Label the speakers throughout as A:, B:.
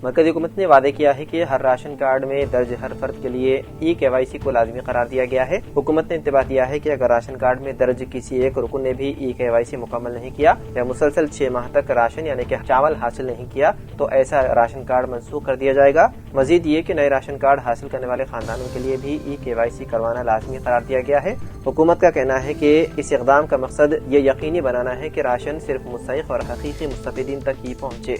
A: مرکزی حکومت نے وعدے کیا ہے کہ ہر راشن کارڈ میں درج ہر فرد کے لیے KYC کو لازمی قرار دیا گیا ہے۔ حکومت نے انتباہ دیا ہے کہ اگر راشن کارڈ میں درج کسی ایک رکن نے بھی KYC مکمل نہیں کیا یا مسلسل 6 ماہ تک راشن یعنی کہ چاول حاصل نہیں کیا تو ایسا راشن کارڈ منسوخ کر دیا جائے گا۔ مزید یہ کہ نئے راشن کارڈ حاصل کرنے والے خاندانوں کے لیے بھی KYC کروانا لازمی قرار دیا گیا ہے۔ حکومت کا کہنا ہے کہ اس اقدام کا مقصد یہ یقینی بنانا ہے کہ راشن صرف مستحق اور حقیقی مستفیدین تک ہی پہنچے۔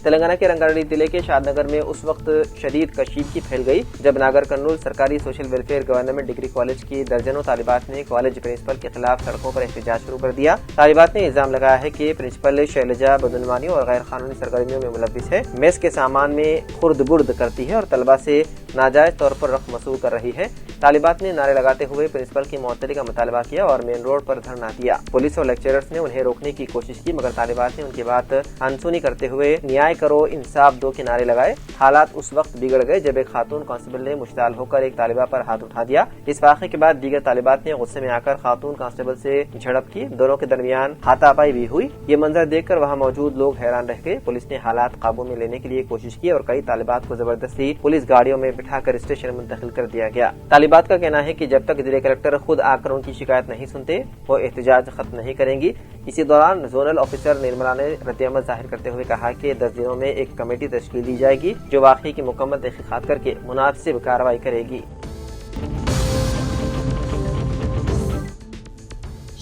A: تلنگانہ کے رنگاریڈی ضلع کے شاد نگر میں اس وقت شدید کشیدگی پھیل گئی جب ناگر کرنول سرکاری social welfare government degree college کی درجنوں طالبات نے کالج پرنسپل کے خلاف سڑکوں پر احتجاج شروع کر دیا۔ طالبات نے الزام لگایا ہے کہ پرنسپل شیلجا بدعنوانی اور غیر قانونی سرگرمیوں میں ملوث ہے، میس کے سامان میں خرد برد کرتی ہے اور طلبہ سے ناجائز طور پر رقم وصول کر رہی ہے۔ طالبات نے نعرے لگاتے ہوئے پرنسپل کی معطلی کا مطالبہ کیا اور مین روڈ پر دھرنا دیا۔ پولیس اور لیکچررز نے انہیں روکنے کی کوشش کی مگر طالبات نے ان کی بات انسنی کرتے ہوئے نیائے کرو انصاف دو کے نعرے لگائے۔ حالات اس وقت بگڑ گئے جب ایک خاتون کانسٹیبل نے مشتعل ہو کر ایک طالبہ پر ہاتھ اٹھا دیا۔ اس واقعے کے بعد دیگر طالبات نے غصے میں آ کر خاتون کانسٹیبل سے جھڑپ کی، دونوں کے درمیان ہاتھا پائی بھی ہوئی۔ یہ منظر دیکھ کر وہاں موجود لوگ حیران رہ گئے۔ پولیس نے حالات قابو میں لینے کے لیے کوشش کی اور کئی طالبات کو زبردستی پولیس گاڑیوں میں بٹھا کر اسٹیشن منتقل کر دیا گیا۔ طالبات کا کہنا ہے کہ جب تک ضلع کلکٹر خود آ کر ان کی شکایت نہیں سنتے وہ احتجاج ختم نہیں کریں گی۔ اسی دوران زونل آفیسر نرملا نے رد عمل ظاہر کرتے ہوئے کہا کہ 10 دنوں میں ایک کمیٹی تشکیل دی جائے گی جو واقعے کی مکمل تحقیقات کر کے مناسب کارروائی کرے گی۔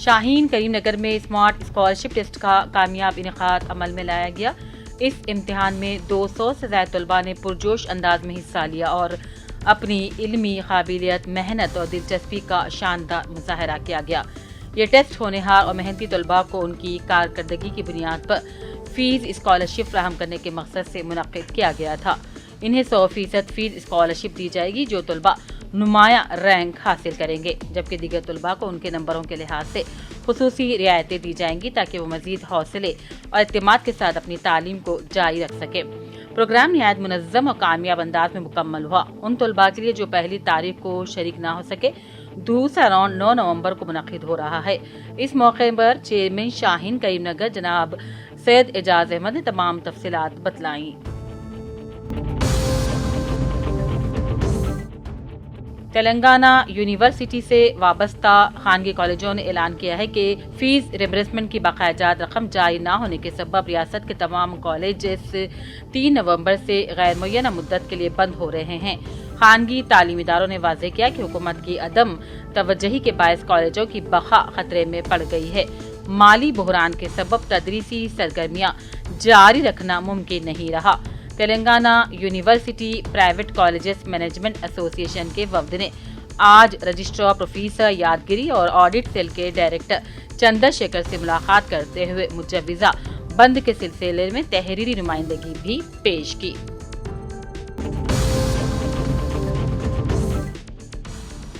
B: شاہین کریم نگر میں اسمارٹ اسکالرشپ ٹیسٹ کا کامیاب انعقاد عمل میں لایا گیا۔ اس امتحان میں 200 سے زائد طلباء نے پرجوش انداز میں حصہ لیا اور اپنی علمی قابلیت، محنت اور دلچسپی کا شاندار مظاہرہ کیا گیا۔ یہ ٹیسٹ ہونہار اور محنتی طلباء کو ان کی کارکردگی کی بنیاد پر فیس اسکالرشپ فراہم کرنے کے مقصد سے منعقد کیا گیا تھا۔ انہیں 100% فیس اسکالرشپ دی جائے گی جو طلباء نمایاں رینک حاصل کریں گے، جبکہ دیگر طلباء کو ان کے نمبروں کے لحاظ سے خصوصی رعایتیں دی جائیں گی تاکہ وہ مزید حوصلے اور اعتماد کے ساتھ اپنی تعلیم کو جاری رکھ سکیں۔ پروگرام نہایت منظم اور کامیاب انداز میں مکمل ہوا۔ ان طلباء کے لیے جو پہلی تاریخ کو شریک نہ ہو سکے، دوسرا راؤنڈ 9 نومبر کو منعقد ہو رہا ہے۔ اس موقع پر چیئرمین شاہین کریم نگر جناب سید اعجاز احمد نے تمام تفصیلات بتلائیں۔ تلنگانہ یونیورسٹی سے وابستہ خانگی کالجوں نے اعلان کیا ہے کہ فیس ریمبرسمنٹ کی باقاعدہ جات رقم جاری نہ ہونے کے سبب ریاست کے تمام کالجز 3 نومبر سے غیر معینہ مدت کے لیے بند ہو رہے ہیں۔ خانگی تعلیمی اداروں نے واضح کیا کہ حکومت کی عدم توجہی کے باعث کالجوں کی بقا خطرے میں پڑ گئی ہے۔ مالی بحران کے سبب تدریسی سرگرمیاں جاری رکھنا ممکن نہیں رہا۔ Telangana university private colleges management ایسوسی ایشن کے وفد نے آج رجسٹرار پروفیسر یادگیری اور آڈٹ سیل کے ڈائریکٹر چندر شیکھر سے ملاقات کرتے ہوئے مجوزہ بند کے سلسلے میں تحریری نمائندگی بھی پیش کی۔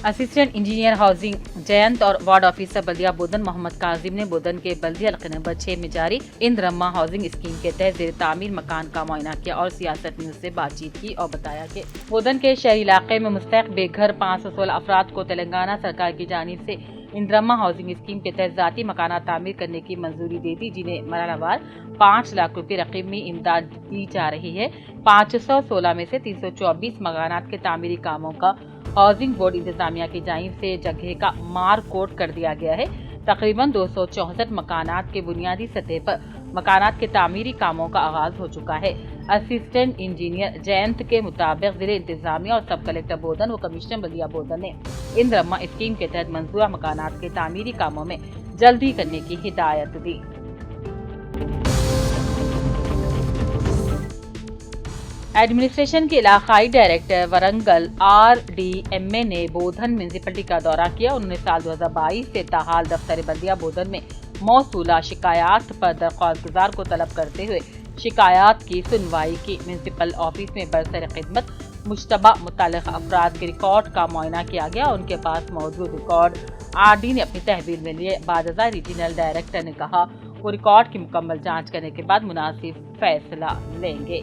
B: اسسٹنٹ انجینئر ہاؤسنگ جینت اور وارڈ آفیسر بلدیہ بودن محمد کاظم نے بودن کے بلدیہ حلقہ نمبر 6 میں جاری اندرما ہاؤسنگ اسکیم کے تحت زیر تعمیر مکان کا معائنہ کیا اور سیاست نیوز سے بات چیت کی اور بتایا کہ بودن کے شہری علاقے میں مستحق بے گھر 516 افراد کو تلنگانہ سرکار کی جانب سے اندرما ہاؤسنگ اسکیم کے تحت ذاتی مکانات تعمیر کرنے کی منظوری دے دی، جنہیں مرحلہ وار 5 لاکھ روپے رقم میں امداد دی جا رہی ہے۔ 516 میں سے 324 مکانات کے تعمیری کاموں کا ہاؤسنگ بورڈ انتظامیہ کی جانب سے جگہ کا مار کوڈ کر دیا گیا ہے۔ تقریباً 264 مکانات کے بنیادی سطح پر مکانات کے تعمیری کاموں کا آغاز ہو چکا ہے۔ اسسٹنٹ انجینئر جینت کے مطابق ضلع انتظامیہ اور سب کلکٹر بودن و کمشنر بلدیہ بودن نے اندرما اسکیم کے تحت منظورہ مکانات کے تعمیری کاموں میں جلدی کرنے کی ہدایت دی۔ ایڈمنسٹریشن کے علاقائی ڈائریکٹر ورنگل RDMA نے بودھن میونسپلٹی کا دورہ کیا۔ انہوں نے سال 2022 سے تاحال دفتر بلدیہ بودھن میں موصولہ شکایات پر درخواست گزار کو طلب کرتے ہوئے شکایات کی سنوائی کی۔ میونسپل آفس میں برسر خدمت مشتبہ متعلقہ افراد کے ریکارڈ کا معائنہ کیا گیا۔ ان کے پاس موجود ریکارڈ RD نے اپنی تحویل میں لیے۔ بعد ازاں ریجنل ڈائریکٹر نے کہا وہ ریکارڈ کی مکمل جانچ کرنے کے بعد مناسب فیصلہ لیں گے۔